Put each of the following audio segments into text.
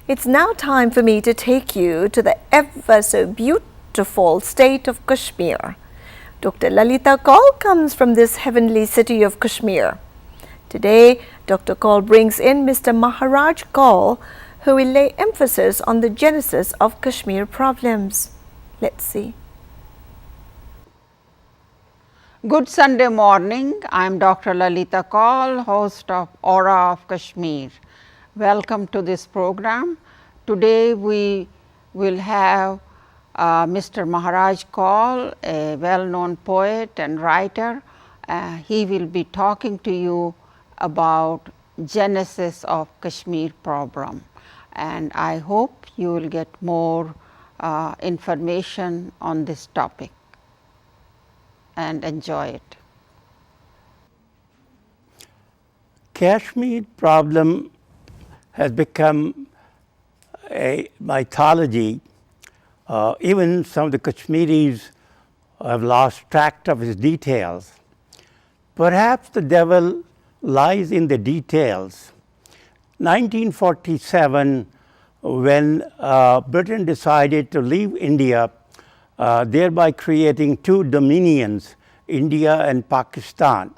It's now time for me to take you to the ever so beautiful state of Kashmir. Dr. Lalita Kaul comes from this heavenly city of Kashmir. Today, Dr. Kaul brings in Mr. Maharaj Kaul, who will lay emphasis on the genesis of Kashmir problems. Let's see. Good Sunday morning. I am Dr. Lalita Kaul, host of Aura of Kashmir. Welcome to this program. Today we will have Mr. Maharaj Kaul, a well-known poet and writer. He will be talking to you about genesis of Kashmir problem, and I hope you will get more information on this topic and enjoy it. Kashmir problem has become a mythology. Even some of the Kashmiris have lost track of its details. Perhaps the devil lies in the details. 1947, when Britain decided to leave India, thereby creating two dominions, India and Pakistan.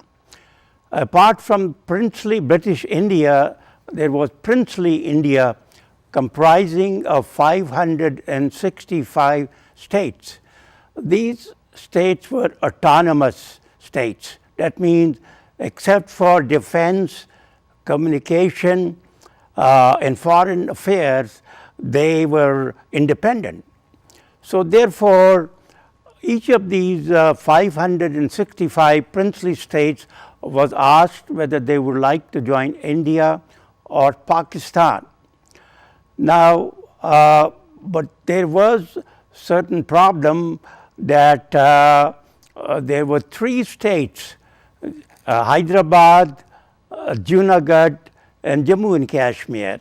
Apart from princely British India, there was princely India comprising of 565 states. These states were autonomous states. That means except for defense, communication, and foreign affairs, they were independent. So therefore, each of these 565 princely states was asked whether they would like to join India or Pakistan. Now, but there was certain problem that there were three states, Hyderabad, Junagadh, and Jammu and Kashmir.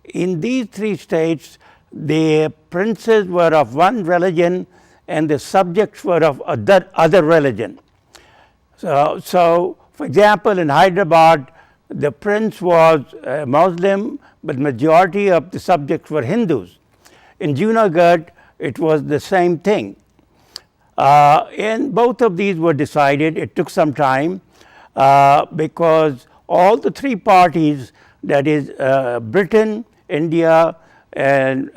In these three states, the princes were of one religion and the subjects were of other religion. So for example, in Hyderabad, the prince was a Muslim, but majority of the subjects were Hindus. In Junagadh, it was the same thing. And both of these were decided. It took some time because all the three parties, that is Britain, India, and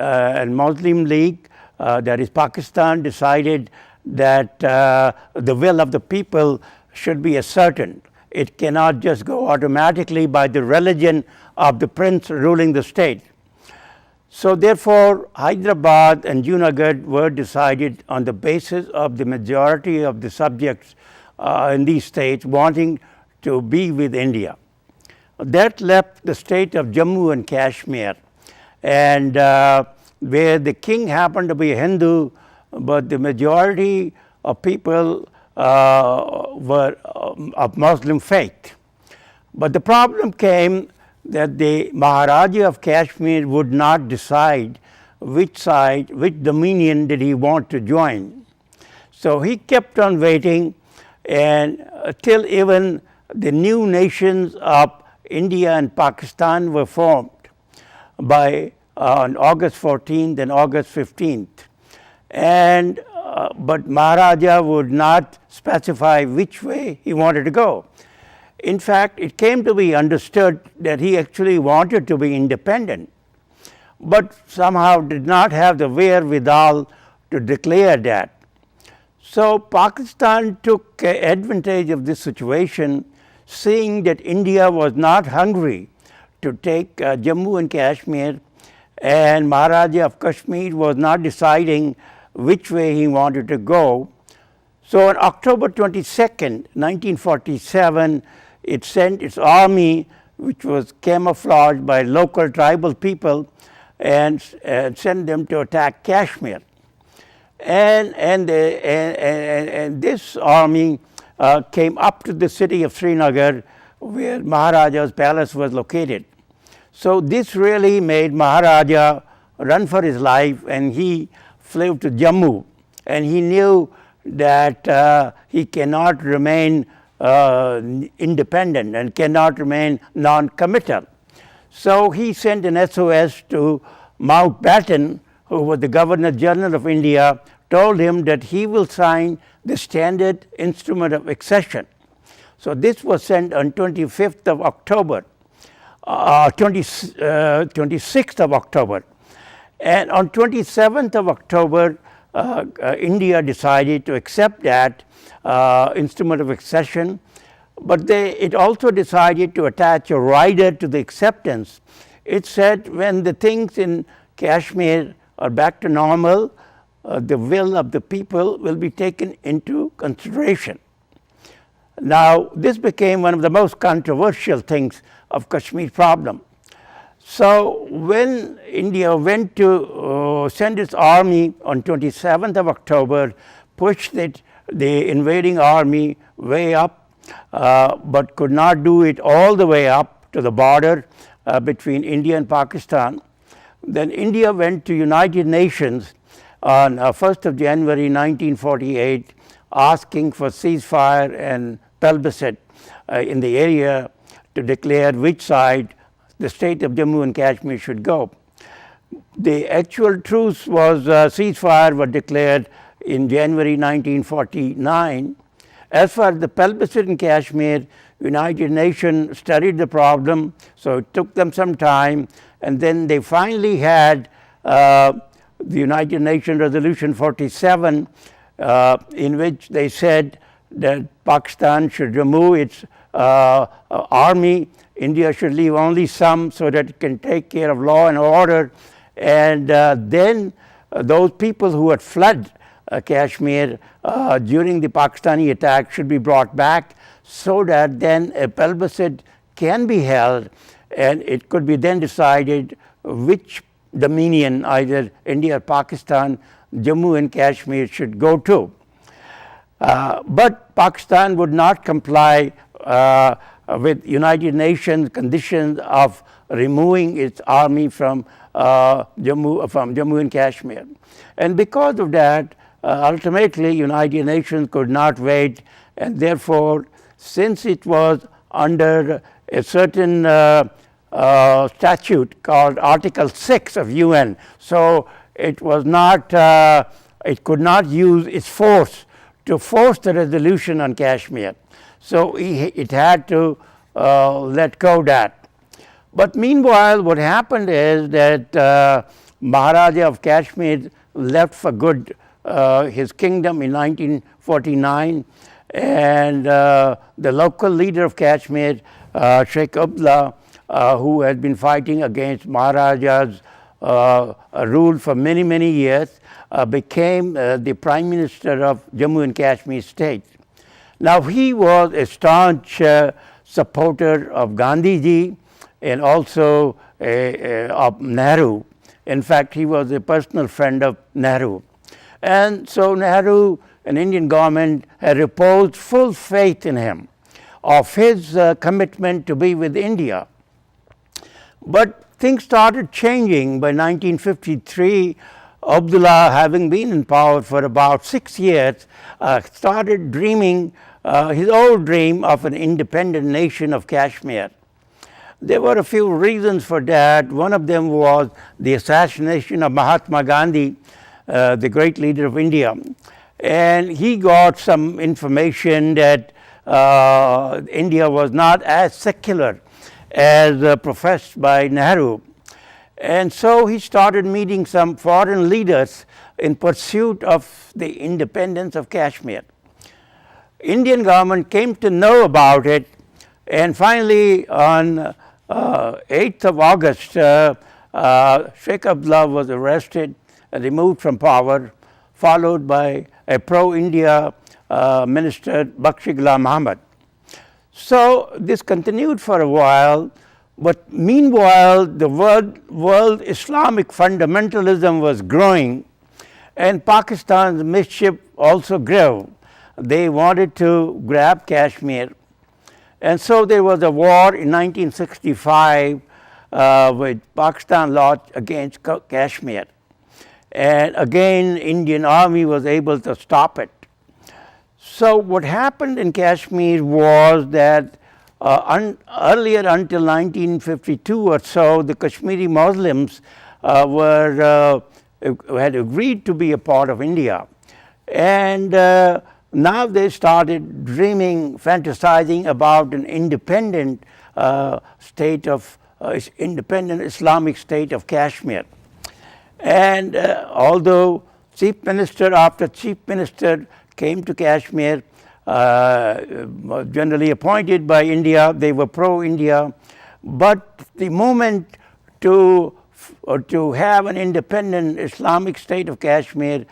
Muslim League, that is Pakistan, decided that the will of the people should be ascertained. It cannot just go automatically by the religion of the prince ruling the state. So therefore, Hyderabad and Junagadh were decided on the basis of the majority of the subjects in these states wanting to be with India. That left the state of Jammu and Kashmir, and where the king happened to be a Hindu, but the majority of people were of Muslim faith. But the problem came that the Maharaja of Kashmir would not decide which side, which dominion did he want to join. So he kept on waiting, and till even the new nations of India and Pakistan were formed by on August 14th and August 15th. And but Maharaja would not specify which way he wanted to go. In fact, it came to be understood that he actually wanted to be independent, but somehow did not have the wherewithal to declare that. So Pakistan took advantage of this situation, seeing that India was not hungry to take Jammu and Kashmir, and Maharaja of Kashmir was not deciding which way he wanted to go. So on October 22nd, 1947, it sent its army, which was camouflaged by local tribal people, and sent them to attack Kashmir. And this army came up to the city of Srinagar, where Maharaja's palace was located. So this really made Maharaja run for his life, and he flew to Jammu, and he knew that he cannot remain independent and cannot remain non-committal. So he sent an SOS to Mountbatten, who was the Governor General of India, told him that he will sign the standard instrument of accession. So this was sent on 25th of October, 26th of October. And on 27th of October, India decided to accept that instrument of accession, but it also decided to attach a rider to the acceptance. It said when the things in Kashmir are back to normal, the will of the people will be taken into consideration. Now, this became one of the most controversial things of Kashmir problem. So when India went to send its army on 27th of October, pushed the invading army way up, but could not do it all the way up to the border between India and Pakistan. Then India went to United Nations on 1st of January 1948, asking for ceasefire and plebiscite in the area to declare which side the state of Jammu and Kashmir should go. The actual truce was ceasefire was declared in January 1949. As for the plebiscite in Kashmir, United Nations studied the problem, so it took them some time, and then they finally had the United Nations Resolution 47, in which they said that Pakistan should remove its army, India should leave only some so that it can take care of law and order, and then those people who had fled Kashmir during the Pakistani attack should be brought back, so that then a plebiscite can be held and it could be then decided which dominion, either India or Pakistan, Jammu and Kashmir should go to. But Pakistan would not comply with United Nations conditions of removing its army from Jammu and Kashmir. And because of that, ultimately United Nations could not wait, and therefore, since it was under a certain statute called Article 6 of UN, so it was not, it could not use its force to force the resolution on Kashmir. So it had to let go that. But meanwhile, what happened is that Maharaja of Kashmir left for good his kingdom in 1949, and the local leader of Kashmir, Sheikh Abdullah, who had been fighting against Maharaja's rule for many, many years, became the Prime Minister of Jammu and Kashmir state. Now, he was a staunch supporter of Gandhiji and also of Nehru. In fact, he was a personal friend of Nehru. And so Nehru and Indian government had reposed full faith in him of his commitment to be with India. But things started changing by 1953. Abdullah, having been in power for about 6 years, started dreaming his old dream of an independent nation of Kashmir. There were a few reasons for that. One of them was the assassination of Mahatma Gandhi, the great leader of India. And he got some information that India was not as secular as professed by Nehru. And so he started meeting some foreign leaders in pursuit of the independence of Kashmir. Indian government came to know about it, and finally on 8th of August, Sheikh Abdullah was arrested and removed from power, followed by a pro-India minister, Bakshi Ghulam Ahmad. So this continued for a while, but meanwhile the world Islamic fundamentalism was growing, and Pakistan's mischief also grew. They wanted to grab Kashmir, and so there was a war in 1965 with Pakistan launched against Kashmir, and again Indian army was able to stop it. So what happened in Kashmir was that earlier until 1952 or so, the Kashmiri Muslims had agreed to be a part of India. And now they started dreaming, fantasizing about an independent independent Islamic state of Kashmir. And although chief minister after chief minister came to Kashmir, generally appointed by India, they were pro-India, but the movement to have an independent Islamic state of Kashmir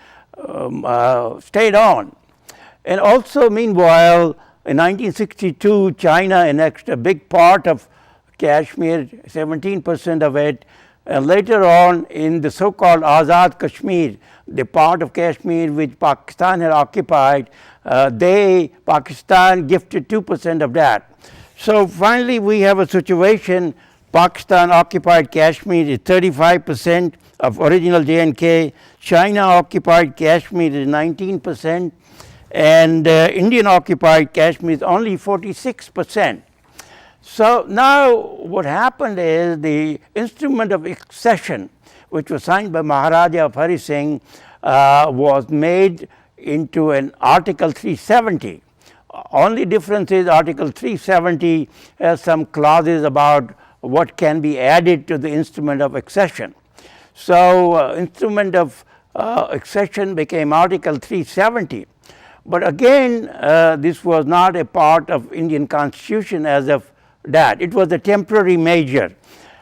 stayed on. And also meanwhile, in 1962, China annexed a big part of Kashmir, 17% of it, and later on in the so-called Azad Kashmir, the part of Kashmir which Pakistan had occupied, Pakistan gifted 2% of that. So finally we have a situation, Pakistan occupied Kashmir is 35% of original J&K, China occupied Kashmir is 19%, and Indian occupied Kashmir is only 46%. So now what happened is the instrument of accession, which was signed by Maharaja of Hari Singh, was made into an Article 370. Only difference is Article 370 has some clauses about what can be added to the instrument of accession. So instrument of accession became Article 370. But again, this was not a part of Indian Constitution as of that. It was a temporary measure.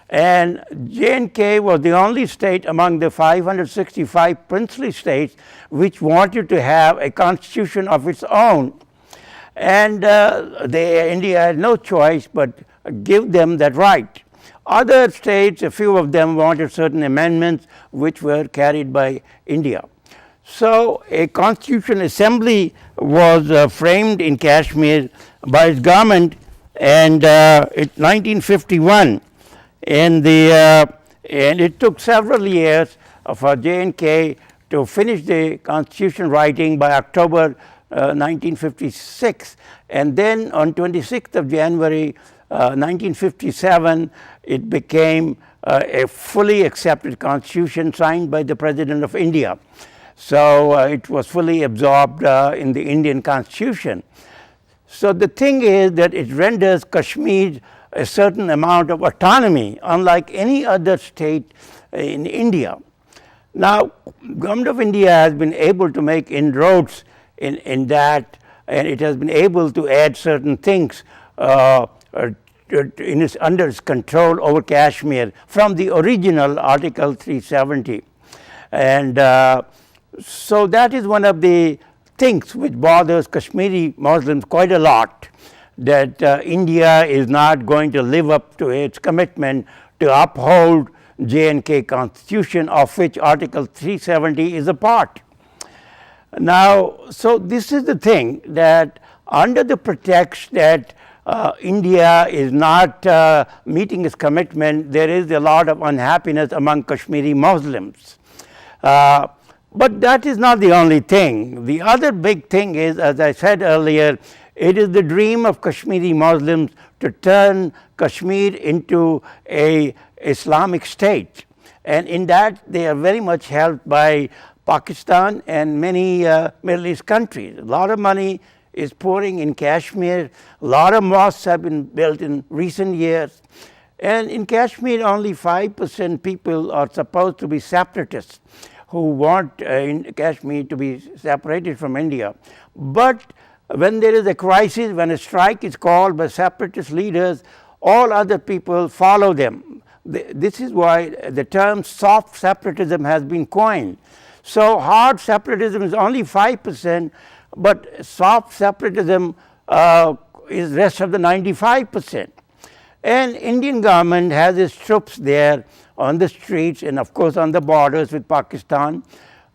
And J&K was the only state among the 565 princely states which wanted to have a constitution of its own. And India had no choice but give them that right. Other states, a few of them wanted certain amendments which were carried by India. So a constitution assembly was framed in Kashmir by its government, and in 1951, and it took several years for J&K to finish the constitution writing by October 1956, and then on 26th of January 1957 it became a fully accepted constitution signed by the President of India. So it was fully absorbed in the Indian Constitution. So the thing is that it renders Kashmir a certain amount of autonomy, unlike any other state in India. Now, Government of India has been able to make inroads in that, and it has been able to add certain things under its control over Kashmir from the original Article 370. And so that is one of the things which bothers Kashmiri Muslims quite a lot, that India is not going to live up to its commitment to uphold J&K Constitution, of which Article 370 is a part. Now, so this is the thing, that under the pretext that India is not meeting its commitment, there is a lot of unhappiness among Kashmiri Muslims. But that is not the only thing. The other big thing is, as I said earlier, it is the dream of Kashmiri Muslims to turn Kashmir into a Islamic state, and in that they are very much helped by Pakistan and many Middle East countries. A lot of money is pouring in Kashmir, a lot of mosques have been built in recent years, and in Kashmir only 5% people are supposed to be separatists who want in Kashmir to be separated from India. But when there is a crisis, when a strike is called by separatist leaders, all other people follow them. This is why the term soft separatism has been coined. So hard separatism is only 5%, but soft separatism is rest of the 95%. And Indian government has its troops there on the streets and of course on the borders with Pakistan,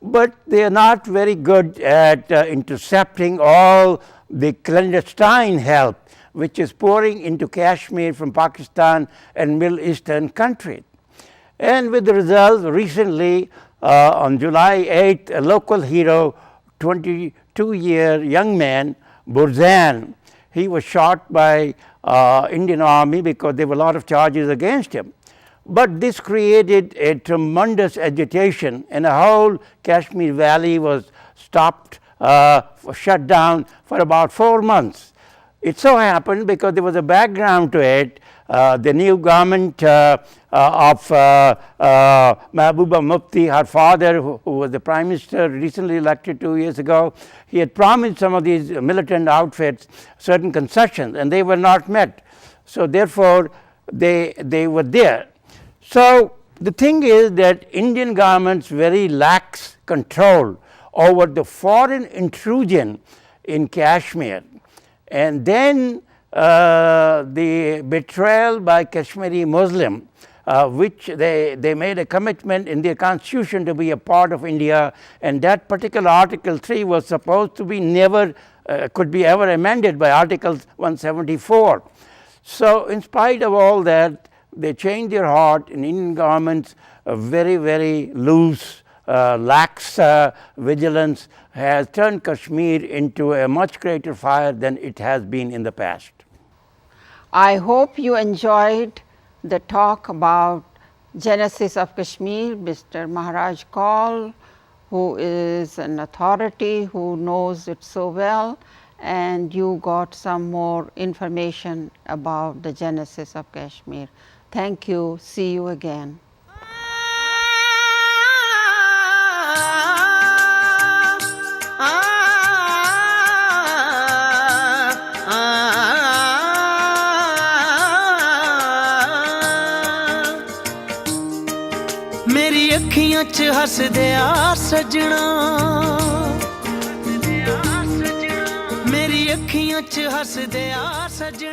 but they are not very good at intercepting all the clandestine help which is pouring into Kashmir from Pakistan and Middle Eastern countries. And with the result, recently on July 8th, a local hero, 22-year young man, Burzan, he was shot by Indian Army because there were a lot of charges against him. But this created a tremendous agitation, and the whole Kashmir Valley was stopped, shut down for about 4 months. It so happened, because there was a background to it, the new government of Mahbuba Mufti, her father, who was the Prime Minister, recently elected 2 years ago, he had promised some of these militant outfits certain concessions, and they were not met. So therefore, they were there. So the thing is that Indian government's very lax control over the foreign intrusion in Kashmir, and then the betrayal by Kashmiri Muslim, which they made a commitment in their constitution to be a part of India, and that particular Article 3 was supposed to be never could be ever amended by Article 174. So in spite of all that, they changed their heart, and Indian government's very, very loose, lax vigilance has turned Kashmir into a much greater fire than it has been in the past. I hope you enjoyed the talk about genesis of Kashmir. Mr. Maharaj Kaul, who is an authority who knows it so well, and you got some more information about the genesis of Kashmir. Thank you. See you again. मेरी अखियां च हसदे आ सजना, मेरी अखियां च हसदे आ सजना।